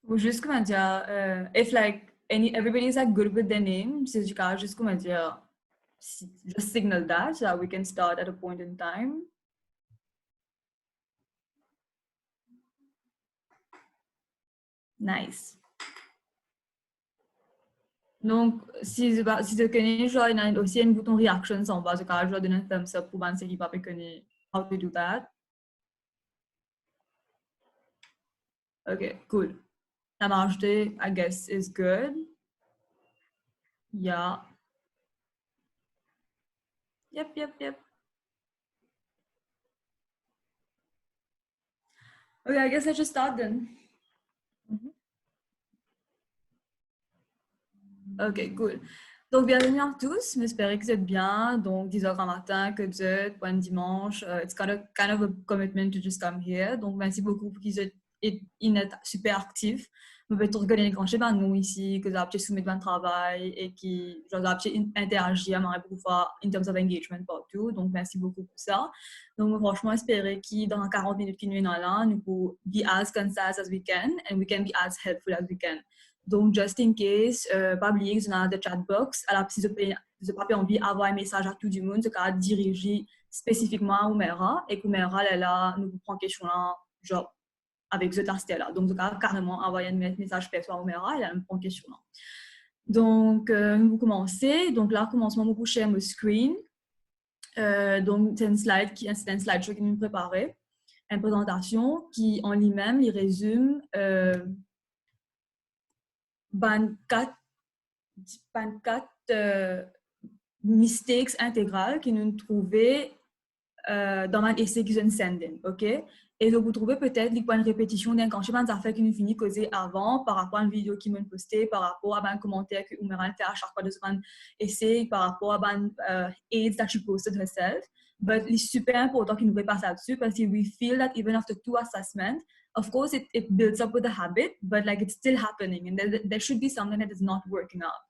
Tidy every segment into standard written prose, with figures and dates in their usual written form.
Ou juste comment dire, if like everybody's like good with their name, c'est du cas juste comment dire, just signal that so that we can start at a point in time. Nice. Donc, si tu connais, genre, il y a aussi un bouton reaction en bas, je vais donner un thumbs up pour ceux qui ne pas connaître how to do that. Okay, cool. La majorité, I guess, is good. Yeah. Yep. Okay, I guess let's just start then. Ok, cool. Donc, bienvenue à tous. J'espère que vous êtes bien. Donc, 10 heures un matin, que vous êtes, bon dimanche. It's kind of a commitment to just come here. Donc, merci beaucoup pour qu'ils êtes super actifs. Vous pouvez tout regarder quand chez nous ici, que vous avez soumettre un travail et qui, genre, vous avez interagi à beaucoup fois in terms of engagement partout. Donc, merci beaucoup pour ça. Donc, franchement, j'espère que dans 40 minutes qui nous sont là, nous pouvons be as concise as we can and we can be as helpful as we can. Donc, just in case, pas oublier que vous avez chat box. Alors, si vous n'avez pas envie d'avoir un message à tout le monde, c'est qu'à diriger spécifiquement à Oumera et qu'Oumera, elle là, nous vous prend question là, genre, avec ce taste-là. Donc, vous avez carrément envoyé un message perso à Oumera et elle nous prend question là. Donc, nous commencer. Donc, là, commencement, vous couchez mon screen. Donc, c'est un slideshow qui nous préparait. Une présentation qui, en lui-même, il résume 24 mistakes intégrales que nous trouvons dans un essai qui est sending, ok? Et donc, vous trouvez peut-être les points de répétition d'un quand je sais pas des affaires qui nous finit causer avant par rapport à une vidéo qui m'a postée, par rapport à un commentaire que Oumeran fait à chaque fois de ce essai, par rapport à un aids that she posted herself. But it's super important qu'il nous passe là-dessus parce que we feel that even after 2 assessments, of course, it builds up with a habit, but like it's still happening and there should be something that is not working out.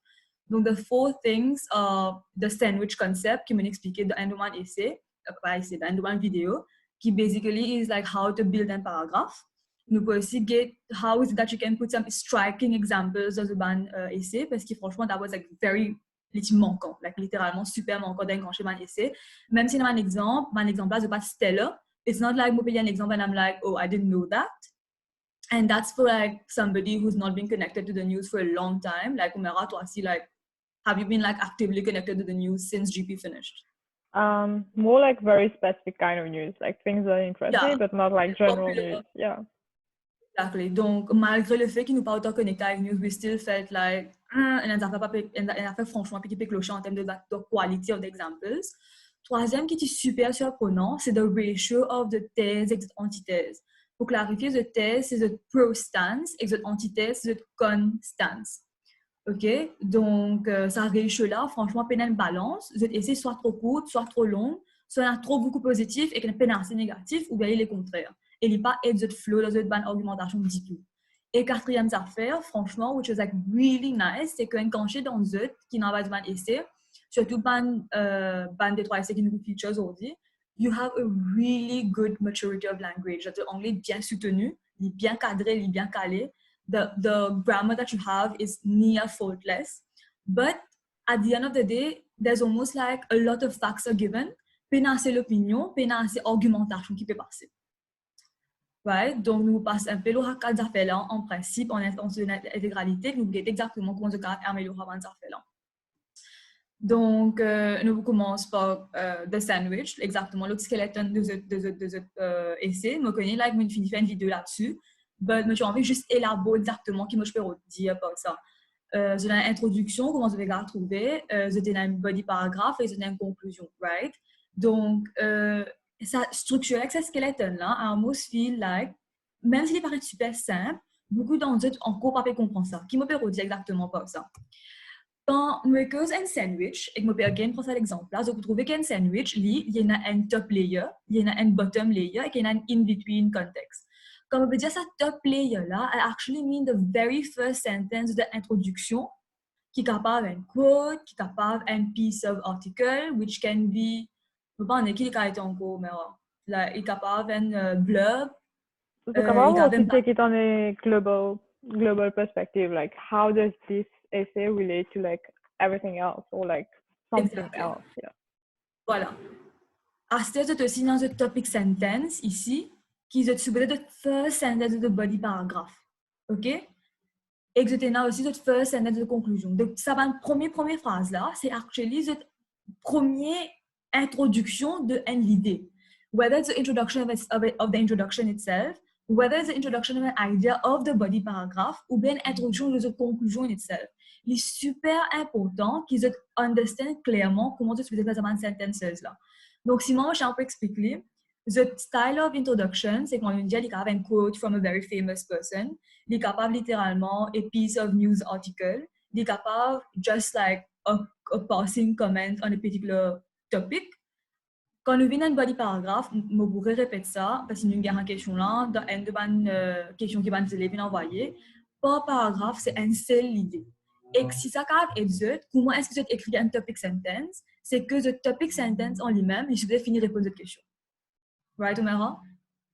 Donc, the 4 things are the sandwich concept qui m'a expliqué dans un essai, pas essai, dans une vidéo, qui basically is like how to build a paragraph. Nous pouvons aussi get how is it that you can put some striking examples dans un essai parce que franchement, that was like very manquant, like littéralement super manquant d'un grand schéma essai. Même si dans mon exemple là, c'est pas stellar. It's not like moi payer un exemple and I'm like, oh, I didn't know that. And that's for like somebody who's not been connected to the news for a long time. Like Umera, toi aussi, like, have you been like actively connected to the news since GP finished? More like very specific kind of news, like things that interest me, but not like general news. Yeah. Exactly. Donc, malgré le fait qu'il nous pas autant connecté avec news, we still felt like, and a fait franchement petit peu clocher en termes de quality of the examples. Troisième qui est super surprenant, c'est the ratio of the thèse et the antithèse. Pour clarifier, the thèse, c'est the pro stance et the antithèse, c'est the con stance. OK? Donc, ça ratio-là, franchement, peine balance. Vous essayez soit trop courte, soit trop longue, soit il y a trop beaucoup positif et qu'il y a peine assez négatif, ou bien il est contraire. Et il n'est pas aide de flow, dans une bonne argumentation du tout. Et quatrième affaire, franchement, which is like really nice, c'est qu'un canché dans zut qui n'en va de ban essai, surtout ban des 3 essais qui nous feature aujourd'hui, you have a really good maturity of language. C'est un anglais bien soutenu, il est bien cadré, il est bien calé. The grammar that you have is near faultless. But at the end of the day, there's almost like a lot of facts are given. Puis c'est l'opinion, puis c'est argumentation qui peut passer. Right? Donc, nous passons un peu le cas d'affaires là, en principe, en intégralité, nous voulons exactement comment on améliorer les affaires là. Donc, nous commençons par The Sandwich, exactement le skeleton de ce essai. Nous connaissons, like, nous finissons une vidéo là-dessus. Mais j'ai envie de juste élaborer exactement ce que je peux dire par ça. J'ai une introduction, comment je vais la trouver. J'ai une body paragraphe et j'ai une conclusion, right? Donc, ça structure avec ce skeleton-là, I almost feel like, même s'il paraît super simple, beaucoup d'entre eux encore pas comprendre ça. Qui me peut dire exactement par ça? Dans Mercos and Sandwich, et je peux again prendre l'exemple là, vous trouvez qu'un sandwich, il y a un top layer, il y a un bottom layer et il y a un in-between context. Comme on peut dire, ça top layer là, I actually mean the very first sentence de l'introduction qui est capable d'un quote, qui est capable d'un piece of article, which can be, je ne sais pas qui est encore, mais là, il est capable d'un blurb. So capable also take it on a global perspective, like how does this essay relate to like everything else or like something else? Yeah. Voilà. After tu aussi dans le topic sentence ici, qui est supposé de first sentence de body paragraph. OK? Et que tu as aussi de first sentence de conclusion. Donc, ça va une première phrase là, c'est actually la première introduction de l'idée. Whether it's the introduction of the introduction itself, whether it's the introduction of an idea of the body paragraph, ou bien l'introduction de la conclusion itself. Il est super important qu'ils understand clairement comment tu peux faire cette sentence là. Donc, si moi, je peux expliquer, the style of introduction, c'est qu'on dit qu'il y a un quote from a very famous person, il est capable littéralement a piece of news article, il est capable just like a passing comment on a particular topic. Quand nous venons d'un body paragraph, je pourrais répéter ça parce qu'il y a une question là, dans une de question qui va nous élèves envoyer. Par paragraphe, c'est une seule idée. Et si ça est dit, comment est-ce que tu écris un topic sentence? C'est que le topic sentence en lui-même, il suffit de finir répondre à cette question. Right, Omera?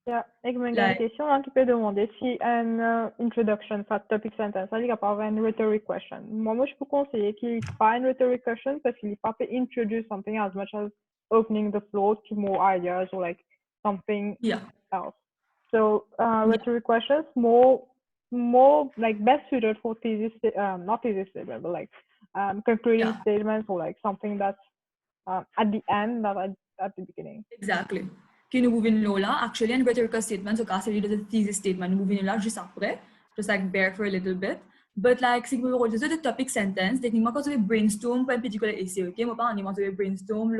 Ja, ik ben een question aan het demander si une introduction for topic sentence, ça dit qu'il pas une rhetoric question. Moi, je peux conseiller qu'il pas une rhetoric question parce qu'il pas peut introduce something as much as opening the floor to more ideas or like something else. So rhetoric questions more like best suited for thesis, not thesis statement, but like concluding statements or like something that's at the end, not at the beginning. Exactly. Qui nous pouvons là, actually, un rhetorical statement, so c'est le thesis statement, nous pouvons là juste après, just like bear for a little bit. But like, si vous voulez the topic sentence, techniquement, quand vous brainstorm pour un particular essay, ok? Moi, pas en aimant brainstorm,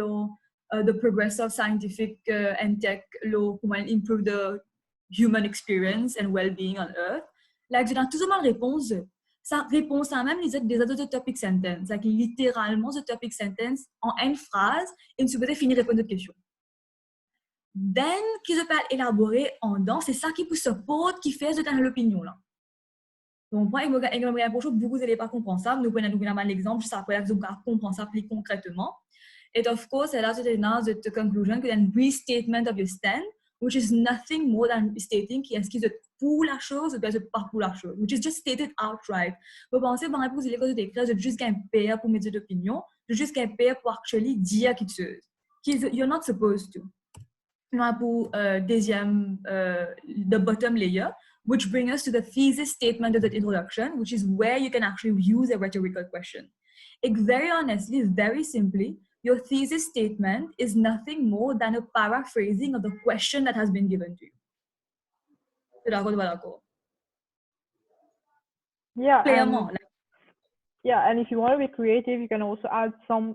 the progress of scientific and tech, comment improve the human experience and well-being on Earth. Like, j'ai dans tout le réponse. Ça réponse à même des autres topic sentence. Like, littéralement, the topic sentence, en une phrase, il se peut finir répondre à une question. Then, qui se peut élaborer en dedans, c'est ça qui peut support, qui fait de l'opinion là. Donc, moi, beaucoup n'allez pas comprendre ça. Nous prenons un exemple, juste après, vous comprendre ça plus concrètement. And of course, là, c'est now the conclusion, que un restatement of your stand, which is nothing more than stating est-ce qu'ils sont pour la chose ou bien pas pour la chose, which is just stated outright. Vous pensez, par exemple, vous allez quand écrire, vous juste un pair pour mettre d'opinion, juste un pair pour actually dire quelque chose. You're not supposed to. Pour deuxième, the bottom layer, which brings us to the thesis statement of the introduction, which is where you can actually use a rhetorical question. And very honestly, very simply, your thesis statement is nothing more than a paraphrasing of the question that has been given to you. Yeah, and if you want to be creative, you can also add some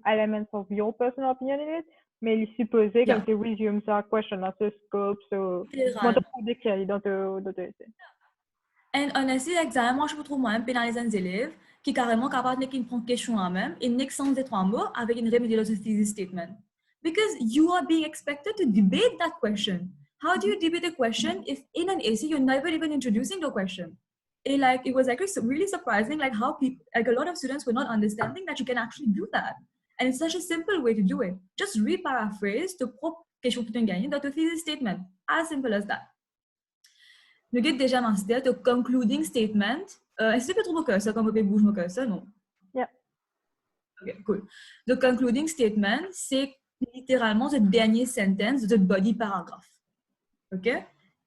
elements of your personal opinion in it. Mais il est supposé que tu resumes sa question dans ce scope, so moi, tu décris dans ton essai. And honestly, l'examen, je trouve moi-même pénaliser les élèves qui carrément capables de prendre question en même et n'est sans des trois mots avec une remedial thesis statement. Because you are being expected to debate that question. How do you debate a question if in an essay you're never even introducing the question? It was actually really surprising, like how people, like a lot of students were not understanding that you can actually do that. And it's such a simple way to do it. Just re-paraphrase the propre question que tu as gagnée dans ton thesis statement. As simple as that. Nous avons déjà mentionné le concluding statement. Est-ce que tu peux trouver mon curseur comme on peut bouger mon curseur? Non. Yeah. Ok, cool. Le concluding statement, c'est littéralement le dernier sentence de body paragraph. Ok?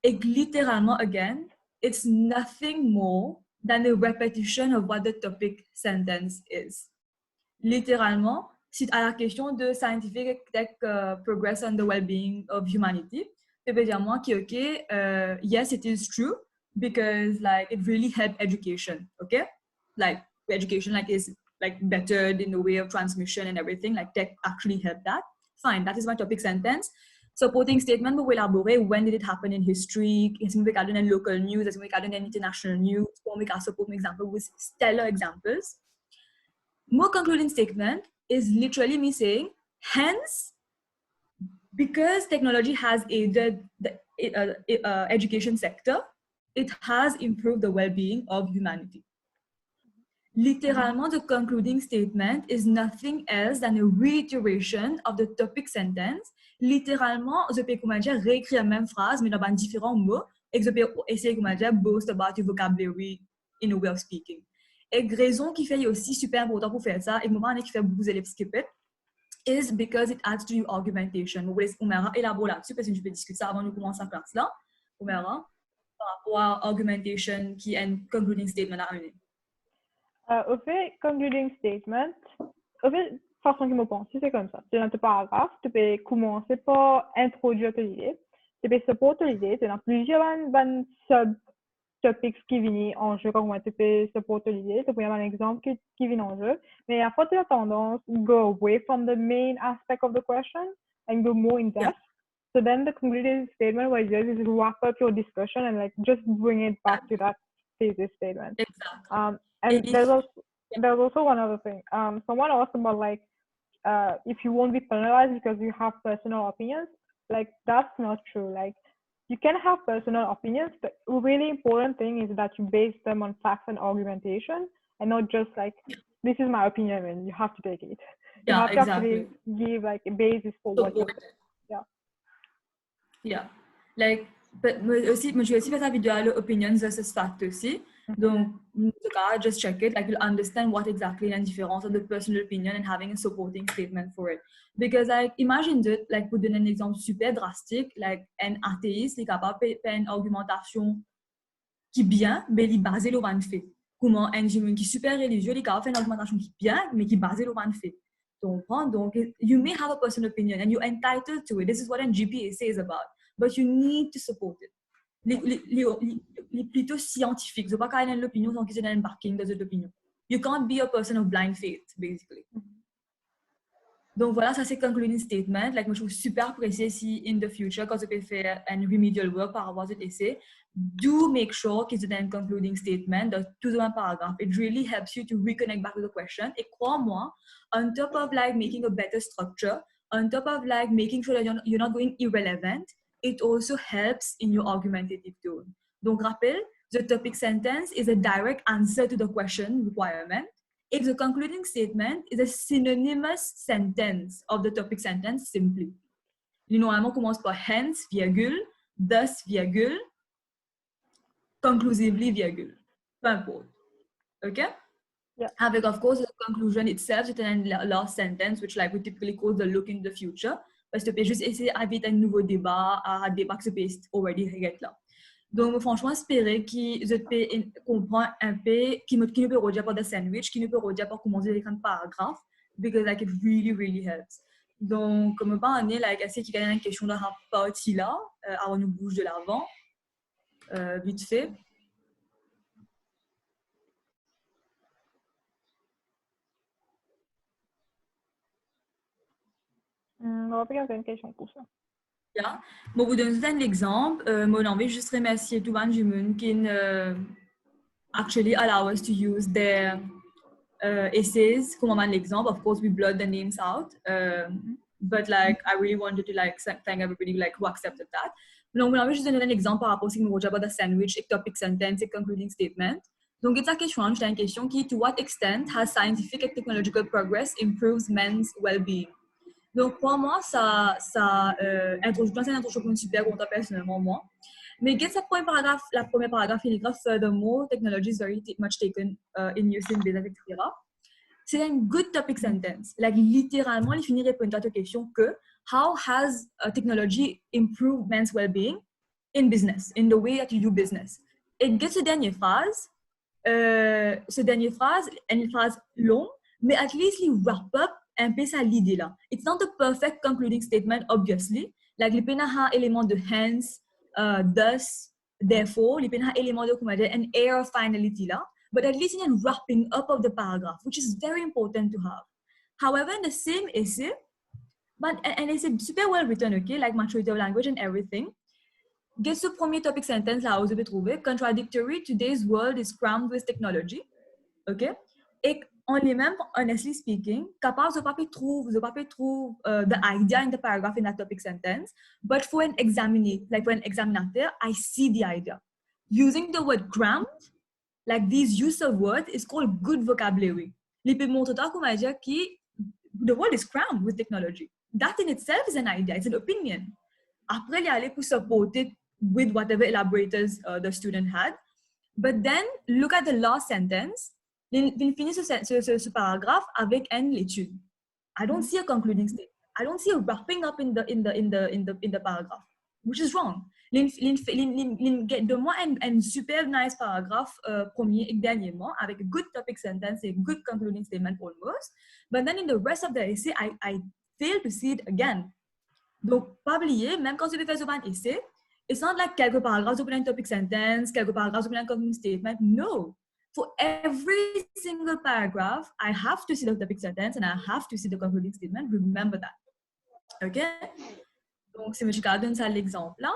Et littéralement, again, it's nothing more than a repetition of what the topic sentence is. Littéralement, c'est à la question de scientific tech progress on the well-being of humanity. Tu peux dire moi que okay, yes, it is true because like it really helped education. Okay, like education like is like bettered in the way of transmission and everything. Like tech actually helped that. Fine, that is my topic sentence. Supporting statement, but we'll elaborate when did it happen in history. Est-ce qu'on peut garder in local news? Est-ce qu'on peut garder in international news? Pour me support an example with stellar examples. More concluding statement is literally me saying, hence, because technology has aided the education sector, it has improved the well-being of humanity. Littéralement, the concluding statement is nothing else than a reiteration of the topic sentence. Littéralement, je peux comment dire réécrire la même phrase mais dans différents mots et je peux essayer comment dire boast about your vocabulary in a way of speaking. Et raison qui fait aussi super important pour faire ça et le moment qui fait beaucoup d'élèves skipper is because it adds to your argumentation. On verra élaborer là-dessus parce que je peux discuter ça avant de commencer la classe là. On verra par rapport à argumentation qui est un concluding statement à amener. Au fait, concluding statement, au fait, façon que je pense, c'est comme ça. C'est dans ton paragraphe, tu peux commencer par introduire ton idée, tu peux supporter l'idée, tu as plusieurs sub-topics qui viennent en jeu, comme tu peux supporter l'idée, tu peux avoir un exemple qui vient en jeu, mais après tu as tendance go away from the main aspect of the question and go more in depth. Yeah. So then the concluding statement what it does is wrap up your discussion and like just bring it back to that thesis statement. Exactly. And there's also one other thing. Someone asked about like if you won't be penalized because you have personal opinions. Like that's not true. Like you can have personal opinions, but the really important thing is that you base them on facts and argumentation, and not just like this is my opinion and you have to take it. You have to actually give like a basis for what you say. Yeah. Like, but aussi, je aussi fait la vidéo à opinions versus fact aussi. Donc, in the cas, just check it. Like, you'll understand what exactly the difference of the personal opinion and having a supporting statement for it. Because, like, imagine that, like, pour donner un exemple super drastique, like, un athéiste est capable de faire une argumentation qui est bien, mais il est basé sur un fait. Comment un qui est super religieux, il est capable de faire une argumentation qui est bien, mais qui est basée sur un fait. Donc, you may have a personal opinion and you're entitled to it. This is what a GPA says about. But you need to support it. Les plutôt scientifiques. Je ne peux pas avoir l'opinion sans qu'ils aient un backing de cette opinion. You can't be a person of blind faith, basically. Donc voilà, ça c'est concluding statement. Like, moi, je trouve super précis si in the future, quand tu peux faire un remedial work par rapport à cet essai, do make sure qu'ils aient un concluding statement dans tout un paragraphe. It really helps you to reconnect back to the question. Et crois-moi, on top of like making a better structure, on top of like making sure that you're not going irrelevant, it also helps in your argumentative tone. Donc, rappel, the topic sentence is a direct answer to the question requirement. If the concluding statement is a synonymous sentence of the topic sentence, simply. Normalement, commence par hence, virgule, thus, virgule, conclusively, virgule. Peu importe. Okay? Yeah. Avec, of course, the conclusion itself, c'est un last sentence, which like we typically call the look in the future. Parce que tu peux juste essayer d'éviter un nouveau débat, un débat que tu peux already régler là. Donc, franchement, espérer que je peux comprendre un peu, qui ne peut redire pas de sandwich, qui ne peut redire pas commencer avec un paragraphe, because like it really, really helps. Donc, comme pas on est, like, est-ce qu'il y a une question dans cette partie-là, avant nous bouge de l'avant, vite fait. On va pas une question pour ça. Yeah. Bon, vous donne un exemple. Mon envie juste remercier tout le monde qui actually allow us to use their essays comme un exemple. Of course, we blurred the names out, but like I really wanted to like thank everybody like who accepted that. Donc, mon envie juste donner un exemple par rapport à ce que nous avons de sandwich, et topic sentence et concluding statement. Donc, c'est une question qui, to what extent has scientific and technological progress improves men's well-being? Donc, pour moi, ça introduction, c'est une introduction super contente personnellement, moi. Mais qu'est-ce que la première paragraphe, il écrit furthermore, technology is very much taken in use in business, etc. C'est une good topic sentence. Like, littéralement, il finit répondre à ta question que how has technology improved men's well-being in business, in the way that you do business? Et cette dernière phrase, une phrase longue, mais at least il wrap up un peu ça l'idée là. It's not a perfect concluding statement, obviously. Like, il peut y avoir un élément de hence, thus, therefore, il peut y avoir un élément de, comment dire, an air of finality là. But at least in a wrapping up of the paragraph, which is very important to have. However, in the same essay, and it's super well written, okay, like maturity of language and everything. Get ce premier topic sentence là, vous avez trouvé. Contradictory, today's world is crammed with technology. Okay? Et on est même, honestly speaking, capable de pas trouve the idea in the paragraph in that topic sentence, but for an examiner, like for an examinateur, I see the idea. Using the word crammed, like these use of words is called good vocabulary. Les peut montrer toi comment dire que the world is crammed with technology. That in itself is an idea, it's an opinion. Après, il y allait pour support it with whatever elaborators the student had. But then, look at the last sentence. Il finit ce paragraphe avec une l'étude. I don't see a concluding statement. I don't see a wrapping up in the paragraph, which is wrong. De moi un super nice paragraphe premier et dernièrement avec a good topic sentence et good concluding statement almost. But then in the rest of the essay, I fail to see it again. Donc, pas oublier, même quand tu fais un essai, it's not like quelques paragraphes pour un topic sentence, quelques paragraphes pour un concluding statement. No. For every single paragraph, I have to see the topic sentence and I have to see the concluding statement. Remember that. OK? Donc, si je donne ça l'exemple là,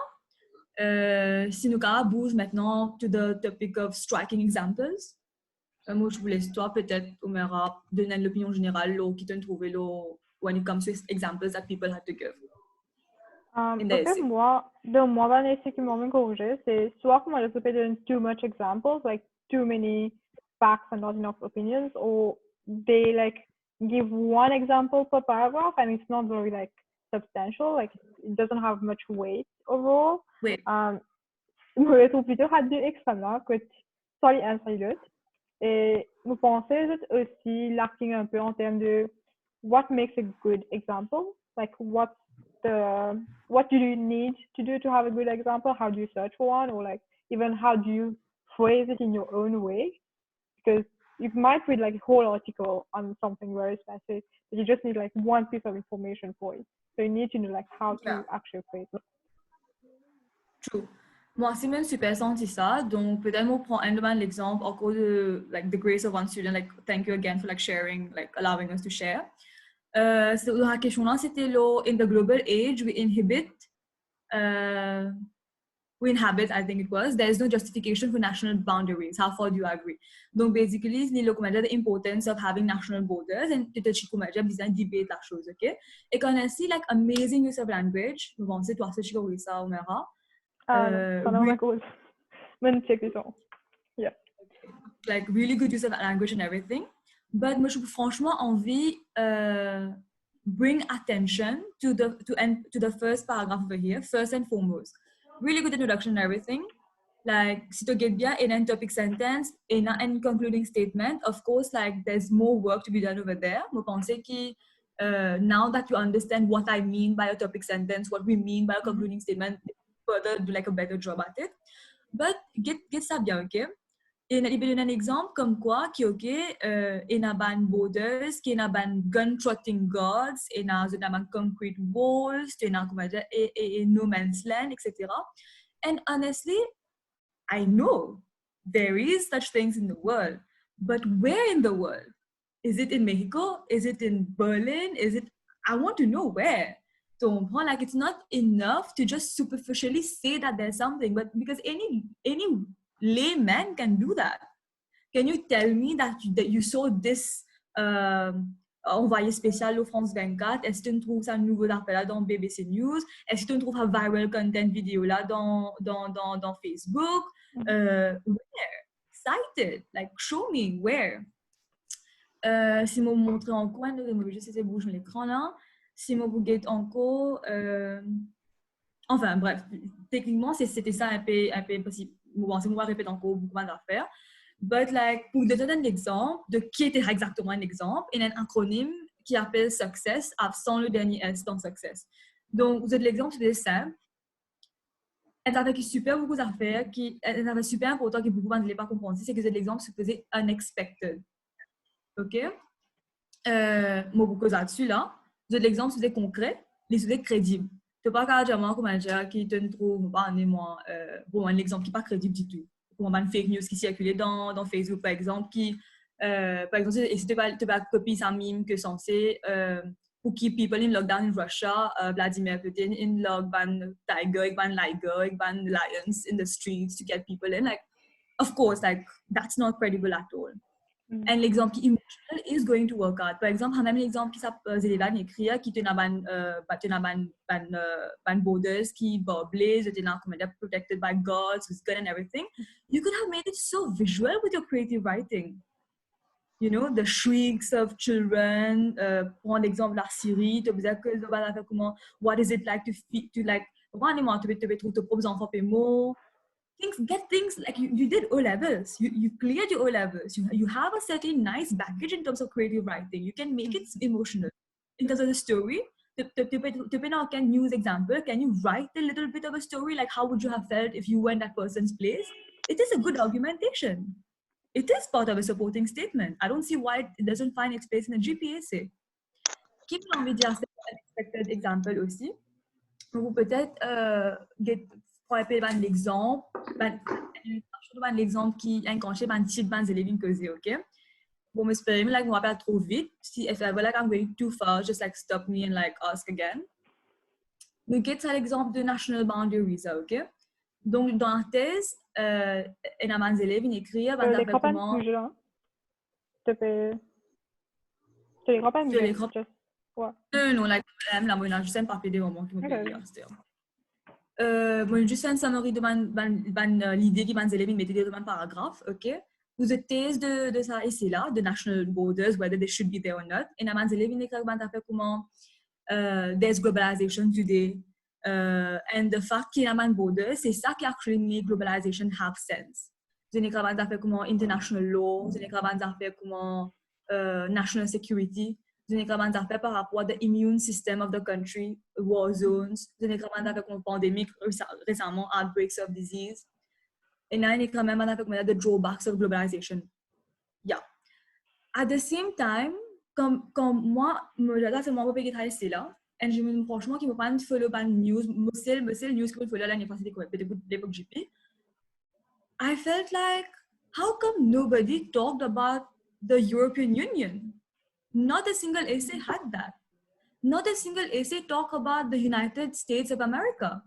si nous bouge maintenant to the topic of striking examples, moi je vous laisse toi peut-être, Omera, donner l'opinion générale qui t'ont trouvé when it comes to examples that people had to give. Okay, moi, dans l'essai qui m'a corrigé, c'est soit que moi je peux donner too much examples, like too many facts and not enough opinions, or they like give one example per paragraph and it's not very like substantial, like it doesn't have much weight overall. Oui. Moi je trouve plutôt à deux extrêmes là, que soit l'un soit l'autre. Et vous pensez aussi lacking un peu en termes de what makes a good example, like what do you need to do to have a good example? How do you search for one, or like even how do you phrase it in your own way? Because you might read like a whole article on something very specific, but you just need like one piece of information for it. So you need to know like how to actually phrase it. True. Moi aussi même super senti ça, donc peut-être moi prends l'exemple encore de like the grace of one student, like thank you again for like sharing, like allowing us to share. La question là c'était in the global age we inhabit, I think it was, there is no justification for national boundaries. How far do you agree? Donc basically ni the importance of having national borders and peut-être je besoin debate la chose, okay? Et quand on see like amazing use of language, nous pensons toi ce que tu ça Omera. Yeah. Like really good use of language and everything. But moi, je franchement envie bring attention to the first paragraph over here, first and foremost. Really good introduction and everything. Like, si tu get bien in a topic sentence, in a concluding statement, of course, like there's more work to be done over there. Je pense que now that you understand what I mean by a topic sentence, what we mean by a concluding statement, further do like a better job at it. But get ça bien, okay? Et il y a un exemple comme quoi, qui ok, il y a ban borders, qui y a ban gun trotting guards, il y a ban concrete walls, il y a comment dire, et no man's land, etc. And honestly, I know there is such things in the world, but where in the world? Is it in Mexico? Is it in Berlin? I want to know where. So, like, it's not enough to just superficially say that there's something, but because any layman can do that. Can you tell me that you saw this envoyé spécial au France 24? Est-ce que tu trouves ça nouveau d'appel là dans BBC News? Est-ce que tu trouves un viral content vidéo là dans Facebook? Where? Cite it. Like, show me where. Si je montre encore, je sais que bouge l'écran là. Si je vous guette encore, enfin bref, techniquement c'était ça un peu impossible. Bon, c'est moi répéter encore beaucoup d'affaires. But like, pour donner un exemple de qui était exactement un exemple, il y a un acronyme qui appelle Success sans le dernier S dans Success. Donc, vous êtes l'exemple, c'est simple. Et ça fait super beaucoup d'affaires, ça fait super important que beaucoup de gens ne l'aient pas compris, c'est que vous êtes l'exemple supposé unexpected. OK? Moi, beaucoup là-dessus, là. Vous êtes l'exemple supposé concret, les supposés crédibles. Tu ne peux pas dire comment dire qui te trouve, bon, un exemple qui n'est pas crédible du tout. Pour une fake news qui circulait dans Facebook, par exemple, par exemple, si tu vas copier ça mime que censé pour keep people in lockdown in Russia, Vladimir Putin in lock, ban tiger, ban lions in the streets to get people in. Like, of course, like, that's not credible at all. Et l'exemple qui emotional is going to work out. Par exemple, même l'exemple qui s'appelle écrit qui te ban borders qui blaze, protected by gods with gun and everything. You could have made it so visual with your creative writing. You know, the shrieks of children. Prends l'exemple de la Syrie, tu peux dire que comment, what is it like to like, tu propres enfants mots. Get things like you did O levels, you cleared your O levels, you have a certain nice baggage in terms of creative writing. You can make it emotional in terms of the story. Can use example. Can you write a little bit of a story, like how would you have felt if you were in that person's place? It is a good argumentation. It is part of a supporting statement. I don't see why it doesn't find its place in a GPAC. Keep on with just an expected example aussi. Ou peut-être pour appeler l'exemple, l'exemple qui est encoché par un type de élèves causé, ok? Bon, mais j'espère que je ne vais pas trop vite. Si if I feel like I'm going too far, just like stop me and like ask again. Nous get à l'exemple de national boundaries, ok? Donc dans la thèse, un amant élèves il écrit comment. Tu les pas non, like la moyenne, je sais pas des moments qui me bon, juste un summary de l'idée qui m'a élèves mettait dans un paragraphe, ok? Vous êtes thèse de ça ici là, de national borders, whether they should be there or not. Et la élèves il écrit comment there's globalization today. And the fact qu'il y a un border, c'est ça qui actually make globalization have sense. Vous avez comment international law, vous avez comment national security, vous avez par rapport à immune system of the country, war zones, vous avez comment pandémique récemment, outbreaks of disease. Et là, il y a quand même the drawbacks of globalization. Yeah. At the same time, comme moi, là, c'est moi qui travaille ici là. Et je me franchement, qui me prennent follow par news, c'est le news que je follow l'année passée de l'époque GP. I felt like, how come nobody talked about the European Union? Not a single essay had that. Not a single essay talked about the United States of America.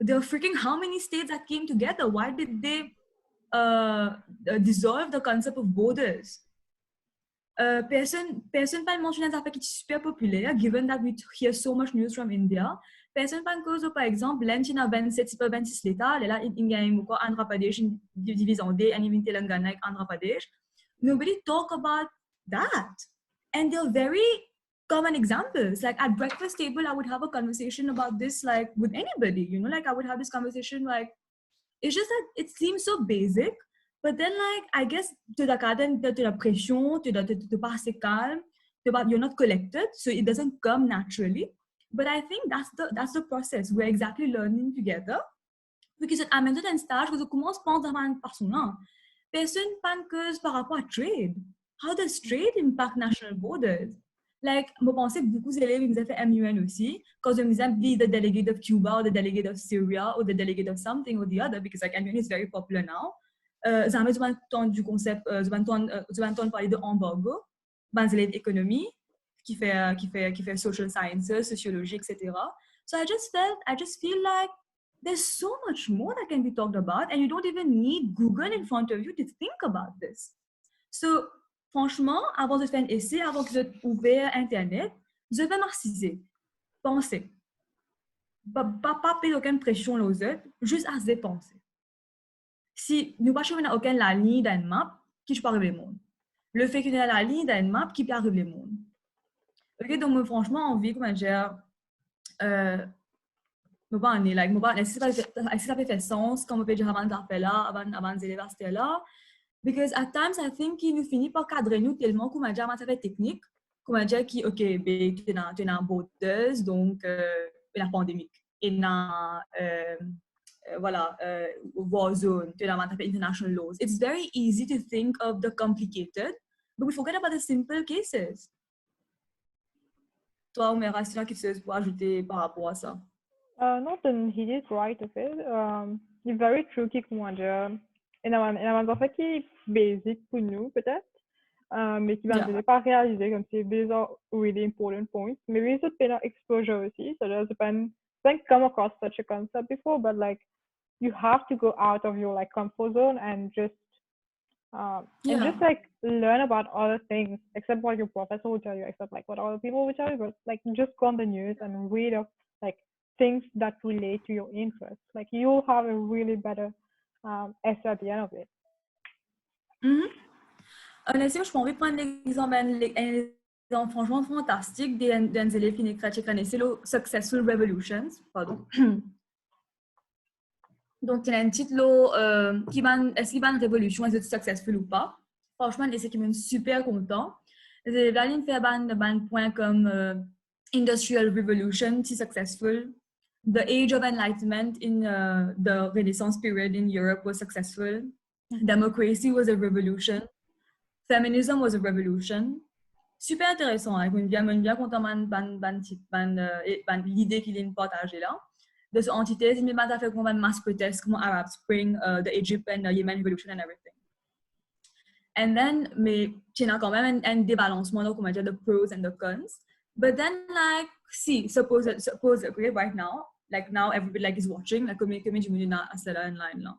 There are freaking how many states that came together? Why did they dissolve the concept of borders? Personne pas mentionné des affaires qui sont super populaires, given that we hear so much news from India. Personne pas cause, par exemple, l'Inchina 27, c'est pas 26 l'État, là, il y a un Andhra Pradesh divisé en deux, and even Telangana avec Andhra Pradesh. Nobody talk about that. And they're very common examples. Like at breakfast table, I would have a conversation about this, like with anybody, you know, like I would have this conversation, like, it's just that it seems so basic. But then, like, I guess to the garden, to the pression, to the pass calm, you're not collected, so it doesn't come naturally. But I think that's the process. We're exactly learning together. Because à maintenant un stage que je commence par son nom. Personne ne cause par rapport à trade. How does trade impact national borders? Like, je pensais que beaucoup d'élèves ils ont fait MUN aussi, quand je me disais be the delegate of Cuba or the delegate of Syria or the delegate of something or the other, because like MUN is very popular now. Jamais je vais entendre du concept, je vais entendre parler de embargo, ben élèves économie, qui fait social sciences, sociologie, etc. So I just feel like there's so much more that can be talked about, and you don't even need Google in front of you to think about this. So, franchement, avant de faire un essai, avant que vous ouvert Internet, je vais marxiser, penser. Pas payer aucune pression aux autres, juste à se penser. Si nous ne pas aucune la ligne d'une map, qui je peux arriver le monde. Le fait qu'il y a la ligne d'une map, qui peut arriver le monde. Ok, donc franchement, envie, comment dire, est-ce que ça peut faire sens quand on peut dire avant d'appel là, avant de l'université là? Because at times, I think qu'il nous finit par cadrer nous tellement qu'on m'a dit ça fait technique, qu'on m'a dit que, ok, tu es en borders, donc la pandémie. Et voilà, war zone, tu es dans international laws. It's very easy to think of the complicated, but we forget about the simple cases. Toi, Oumera, c'est là qui se pour ajouter par rapport à ça? No, then he is right of it. It's very tricky, comment dire. Et on fait qui est basic pour nous, peut-être, mais qui ne pas réaliser comme si these are really important points. Maybe it's a bit of exposure aussi. So there's been, I think, come across such a concept before, but like, you have to go out of your like comfort zone and just And just like learn about other things except what your professor will tell you, except like what other people will tell you, but like just go on the news and read up like things that relate to your interests. Like you'll have a really better essay at the end of it. Honnêtement, je peux envie de prendre l'exemple un exemple franchement fantastique d'un élève qui écrit c'est le Successful Revolutions. Pardon. Donc, il y a un titre est-ce qu'il va une révolution, est-ce que c'est successful ou pas? Franchement, c'est qui me super content. C'est là, il fait un point comme Industrial Revolution, si successful. The Age of Enlightenment in the Renaissance period in Europe was successful. Democracy was a revolution. Feminism was a revolution. Super intéressant. Hein? Je suis bien content de l'idée qu'il est partagée là. De cette entité, il m'a fait comme un mass protest, comme Arab Spring, the Egypt and Yemen revolution and everything. And then, mais il y a quand même un débalancement, donc on va dire the pros and the cons. But then, like, suppose okay, right now, like now everybody like is watching, like comme du monde na asala online là.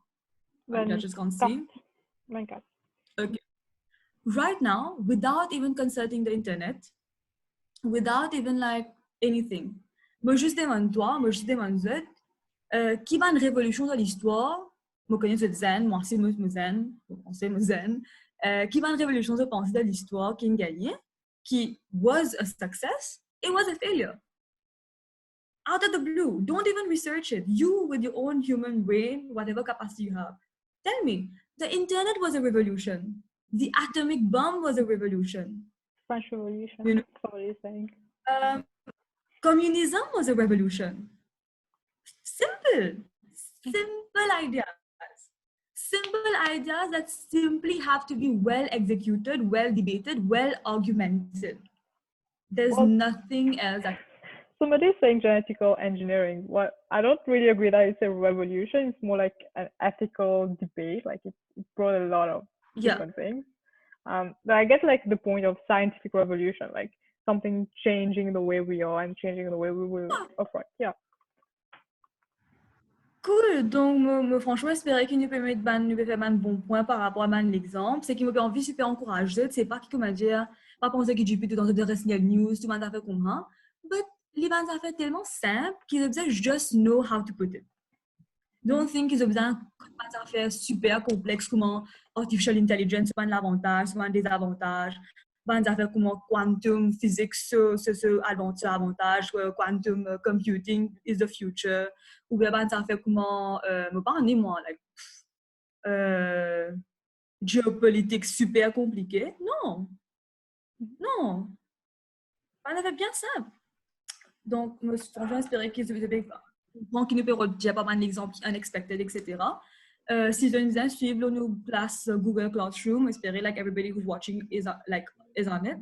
I just can't see. Okay. Right now, without even consulting the internet, without even like anything, moi juste demande-toi, moi juste demande-toi, qui va une révolution dans l'histoire? Moi connais ce zen, moi c'est zen, on sait zen. Qui va une révolution de pensée dans l'histoire qui a gagné, qui was a success, it was a failure. Out of the blue, don't even research it. You, with your own human brain, whatever capacity you have, tell me, the internet was a revolution. The atomic bomb was a revolution. French Revolution, you know? That's what you're saying. Communism was a revolution. Simple ideas. Simple ideas that simply have to be well executed, well debated, well argumented. There's nothing else. Somebody's saying genetical engineering. What I don't really agree that it's a revolution. It's more like an ethical debate. Like it brought a lot of different things. But I get like the point of scientific revolution, like something changing the way we are and changing the way we will operate. Yeah. Cool. Donc, franchement, j'espérais qu'il nous permet de faire un bon point par rapport à l'exemple. C'est qu'il m'a envie super encouragé. C'est pas qui comment dire, pas penser qu'il du dans de Signal News, tout le monde a fait comme ça. But les bandes a fait tellement simple qu'ils ont besoin just know how to put it. Don't think qu'ils ont besoin de faire super complexe comment artificial intelligence, c'est un avantage, c'est un désavantage. Bandes a fait comment quantum physics, ce avantage, quantum computing is the future. Ou bien bandes a fait comment, me parler moi, like, géopolitique super compliqué. Non. Bandes a fait bien simple. Donc, je suis j'espère qu'ils nous peuvent dire pas mal d'exemples unexpected, etc. Si vous nous suivre, nous place Google Classroom, espérer like everybody who's watching is on it.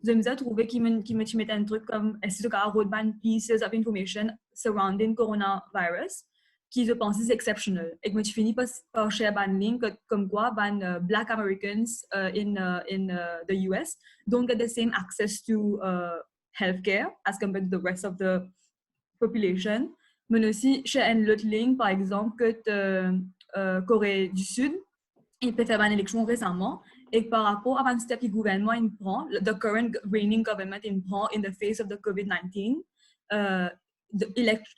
Vous avez trouvé qui met un truc comme est-ce que roadmap pieces of information surrounding coronavirus qui je pense est exceptional. Et que tu finis par share un link comme quoi Black Americans in the US don't get the same access to healthcare as compared to the rest of the population. Mais aussi, chez un autre ligne, par exemple, que Corée du Sud, il peut faire une élection récemment, et par rapport à un step que le gouvernement il prend, the current reigning government il prend in the face of the COVID-19, the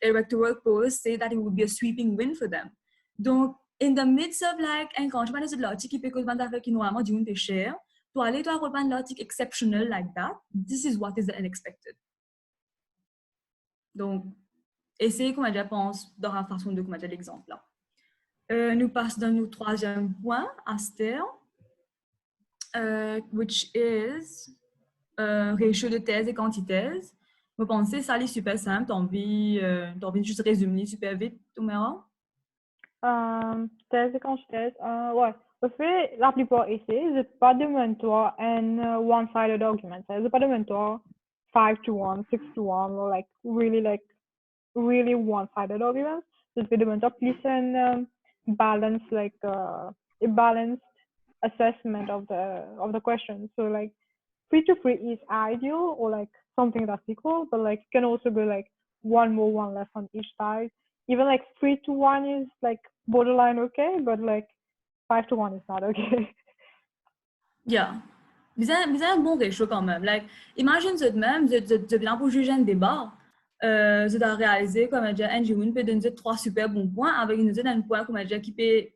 electoral polls say that it would be a sweeping win for them. Donc, in the midst of like, un changement de l'article qui peut causer des affaires qui normalement du monde est cher, toi aller toi reprendre l'article exceptional like that, this is what is the unexpected. Donc, essayez comment je pense dans la façon de comment l'exemple là. Nous passons dans notre troisième point, Aster, which is ratio de thèse et quantithèse. Vous pensez ça c'est super simple, t'as envie de juste résumer super vite, Toumera? Thèse et quantithèse, ouais. Au fait, la plupart ici, c'est pas de mentor and one-sided argument. C'est pas de mentor 5-to-1, 6-to-1, or like really one-sided arguments. It's the mentor plus an balance, like a balanced assessment of the question. So like 3-to-3 is ideal, or like something that's equal, but like can also be like one more, one less on each side. Even like 3-to-1 is like borderline okay, but like 5-to-1 is not okay. Yeah. Mais c'est un bon ratio quand même. Like, imagine ça de même, je viens pour juger un débat. Je dois réaliser, comme je dis, un jour, peut donner 3 super bons points avec une autre un point, comme je dis, qui peut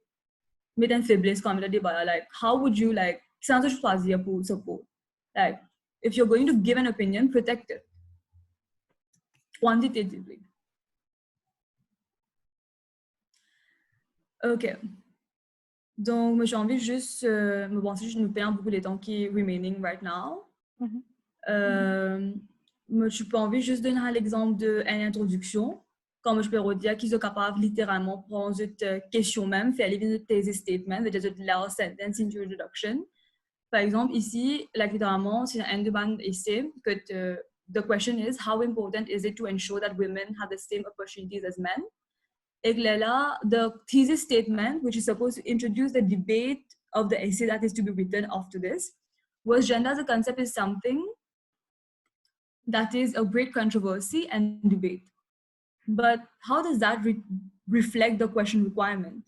mettre une faiblesse quand même le débat. Like, how would you, like, sans choisir pour ce pot? Like, if you're going to give an opinion, protect it. Quantitatively. OK. Donc, j'ai envie juste, me penser, je nous perds beaucoup les temps qui est remaining right now. Je peux envie juste donner un exemple d'une introduction. Comme je peux redire qu'ils sont capables littéralement prendre cette question même, faire les thesis statement, c'est-à-dire la sentence introduction. Par exemple, ici, littéralement, c'est un demande essai que the question is, how important is it to ensure that women have the same opportunities as men? Et là, the thesis statement, which is supposed to introduce the debate of the essay that is to be written after this, was gender as a concept is something that is a great controversy and debate. But how does that reflect the question requirement?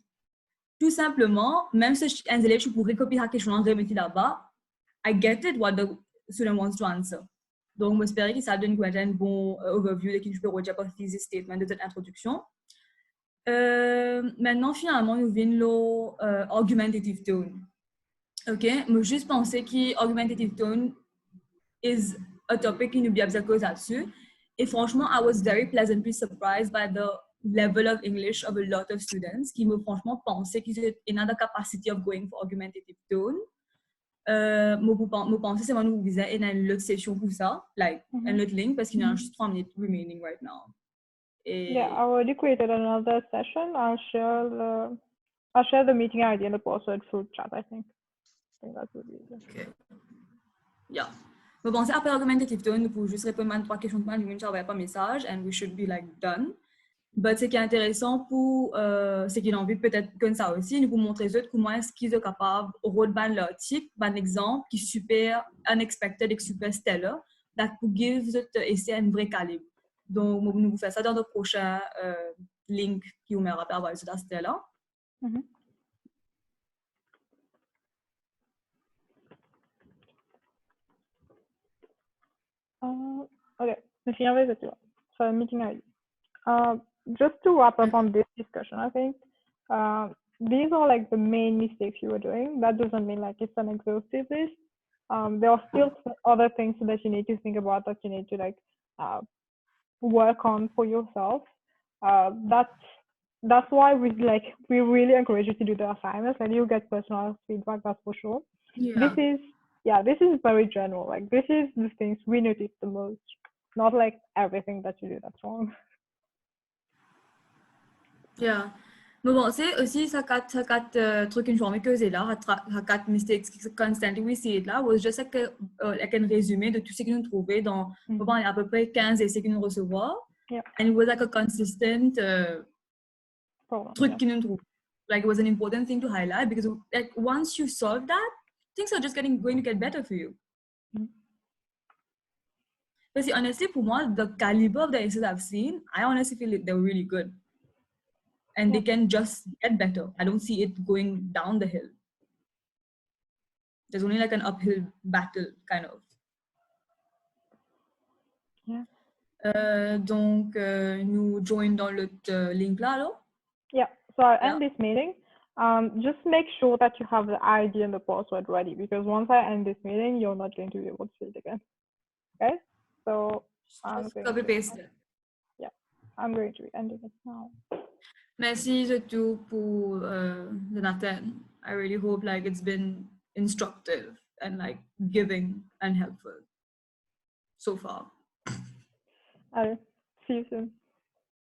Tout simplement, même si un élève pourrait copier la question et remettre là-bas, I get it what the student wants to answer. Donc, j'espère que ça donne un bon overview de qui je peux redire par thesis statement de cette introduction. Maintenant, finalement, nous venons argumentative tone. OK? Mais juste penser que argumentative tone is a topic qui nous bien cause là-dessus. Et franchement, I was very pleasantly surprised by the level of English of a lot of students qui me franchement pensaient qu'ils avaient the capacity of going for argumentative tone. Je pense que nous visons une autre session pour ça, like un autre link, parce qu'il y a juste 3 minutes remaining right now. Yeah, I already created another session. I'll share the meeting ID in the password through chat, I think that would be easier. Okay. Yeah. Je pense après argumentative tone, nous pouvons juste répondre à 3 questions de moi, nous n'envoyons pas message, and we should be like done. But ce qui est intéressant pour ceux qui ont envie peut-être comme ça aussi, nous pouvons montrer eux comment est-ce qu'ils sont capables de rendre l'article, un exemple qui est super unexpected et super stellar, that pour give essayer un vrai calibre. Donc, nous vous faire ça dans le prochain link qui vous mettra à avoir ce stellar. Okay, so meeting ID. Just to wrap up on this discussion, I think these are like the main mistakes you were doing. That doesn't mean like it's an exhaustive list. There are still other things that you need to think about, that you need to like work on for yourself. That's why we really encourage you to do the assignments, and you get personal feedback, that's for sure. This is very general. Like, this is the things we notice the most, not like everything that you do that's wrong. Yeah. Mais bon, c'est aussi ça quatre trucs une journée que j'ai là, quatre mistakes constantly we see it là, was just like un résumé de tout ce que nous trouvons dans à peu près 15 essais que nous recevons. Yeah. And it was like a consistent truc que nous trouvons. Like, it was an important thing to highlight because like once you solve that, things are just going to get better for you. Parce que honestly, pour moi, the caliber of the essays I've seen, I honestly feel they're really good. And they can just get better. I don't see it going down the hill. There's only like an uphill battle, kind of. Yeah. Donc, nous join dans le link là, alors? Yeah. So I'll end this meeting. Just make sure that you have the ID and the password ready, because once I end this meeting, you're not going to be able to see it again. Okay? So copy paste it. Yeah, I'm going to be ending it now. Merci surtout pour Jonathan. I really hope like it's been instructive and like giving and helpful so far. Allez, see you soon.